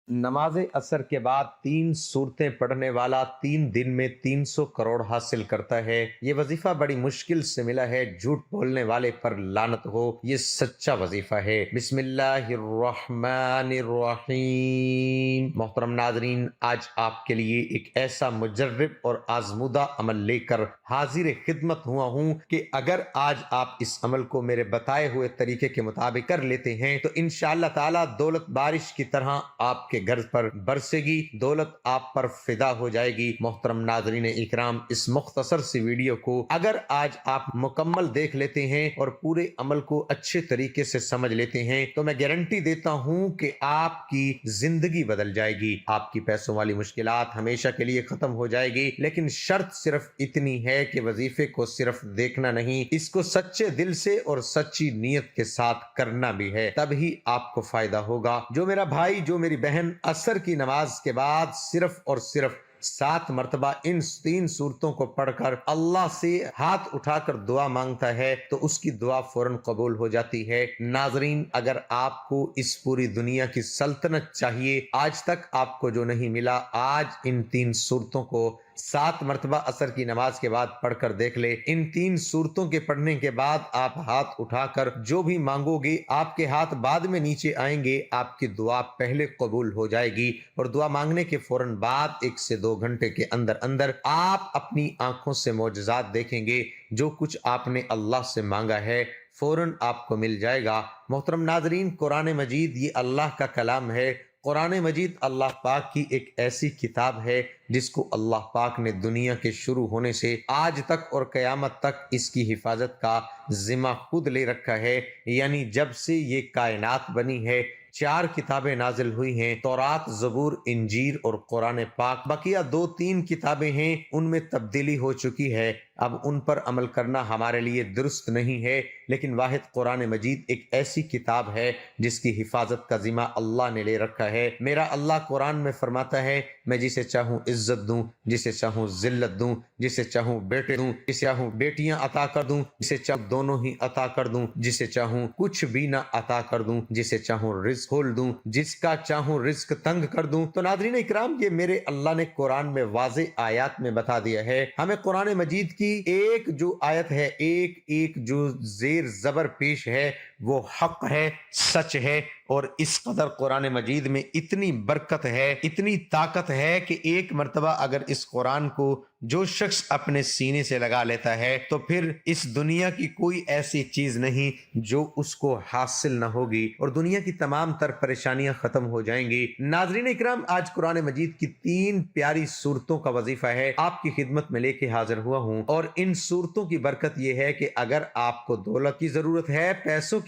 नमाज असर के बाद 3 सूरतें पढ़ने वाला 3 दिन में 300 करोड़ हासिल करता है। ये वजीफा बड़ी मुश्किल से मिला है। झूठ बोलने वाले पर लानत हो, ये सच्चा वजीफा है। बिस्मिल्लाहिर्रहमानिर्रहीम। मोहतरम नाजरीन, आज आपके लिए एक ऐसा मुजर्रब और आजमुदा अमल लेकर हाजिर खिदमत हुआ हूँ कि अगर आज आप इस अमल को मेरे बताए हुए तरीके के मुताबिक कर लेते हैं तो इंशाअल्लाह ताला दौलत बारिश की तरह आपके घर पर बरसेगी, दौलत आप पर फिदा हो जाएगी। मोहतरम नाजरीन इकराम, इस मुख्तसर सी वीडियो को अगर आज आप मुकम्मल देख लेते हैं और पूरे अमल को अच्छे तरीके से समझ लेते हैं तो मैं गारंटी देता हूं कि आपकी जिंदगी बदल जाएगी। आपकी पैसों वाली मुश्किलात हमेशा के लिए खत्म हो जाएगी। लेकिन शर्त सिर्फ इतनी है कि वजीफे को सिर्फ देखना नहीं, इसको सच्चे दिल से और सच्ची नीयत के साथ करना भी है, तभी आपको फायदा होगा। जो मेरा भाई, जो मेरी बहन असर की नमाज के बाद सिर्फ और सिर्फ 7 मरतबा इन 3 सूरतों को पढ़कर अल्लाह से हाथ उठाकर दुआ मांगता है तो उसकी दुआ फौरन कबूल हो जाती है। नाजरीन, अगर आपको इस पूरी दुनिया की सल्तनत चाहिए, आज तक आपको जो नहीं मिला, आज इन 3 सूरतों को 7 मरतबा असर की नमाज के बाद पढ़कर देख ले। इन 3 सूरतों के पढ़ने के बाद आप हाथ उठाकर जो भी मांगोगे, आपके हाथ बाद में नीचे आएंगे, आपकी दुआ पहले कबूल हो जाएगी। और दुआ मांगने के फौरन बाद 1 से 2 घंटे के अंदर अंदर आप अपनी आंखों से मौजज़ात देखेंगे। जो कुछ आपने अल्लाह से मांगा है फौरन आपको मिल जाएगा। मोहतरम नाजरीन, कुरान मजीद ये अल्लाह का कलाम है। कुरान मजीद अल्लाह पाक की एक ऐसी किताब है जिसको अल्लाह पाक ने दुनिया के शुरू होने से आज तक और क़यामत तक इसकी हिफाजत का जिम्मा खुद ले रखा है। यानी जब से ये कायनात बनी है 4 किताबें नाजिल हुई हैं, तौरात, ज़बूर, इंजील और कुरान पाक। बकिया 2-3 किताबें हैं, उनमें तब्दीली हो चुकी है। अब उन पर अमल करना हमारे लिए दुरुस्त नहीं है। लेकिन वाहिद कुरान मजीद एक ऐसी किताब है जिसकी हिफाजत का जिम्मा अल्लाह ने ले रखा है। मेरा अल्लाह कुरान में फरमाता है, मैं जिसे चाहूँ इज्जत दूँ, जिसे चाहूँ जिल्लत दूँ, जिसे चाहूँ बेटे दूँ, जिसे चाहूँ बेटियां अता कर दूँ, जिसे चाहूँ दोनों ही अता कर दूँ, जिसे चाहूँ कुछ भी ना अता कर दूँ, जिसे चाहूँ रिज्क खोल दूँ, जिसका चाहूँ रिज्क तंग कर दूँ। तो नाज़रीन इकराम, ये मेरे अल्लाह ने कुरान में वाज़े आयात में बता दिया है। हमें कुरान मजीद की एक जो आयत है, एक एक जो जेर जबर पेश है, वो हक है, सच है। और इस कदर कुरान मजीद में इतनी बरकत है, इतनी ताकत है कि 1 मरतबा अगर इस कुरान को जो शख्स अपने सीने से लगा लेता है तो फिर इस दुनिया की कोई ऐसी चीज नहीं जो उसको हासिल न होगी और दुनिया की तमाम तर परेशानियां खत्म हो जाएंगी। नाजरीन इकराम, आज कुरान मजीद की 3 प्यारी सूरतों का वजीफा है आपकी खिदमत में लेके हाजिर हुआ हूँ। और इन सूरतों की बरकत यह है कि अगर आपको दौलत की जरूरत है, पैसों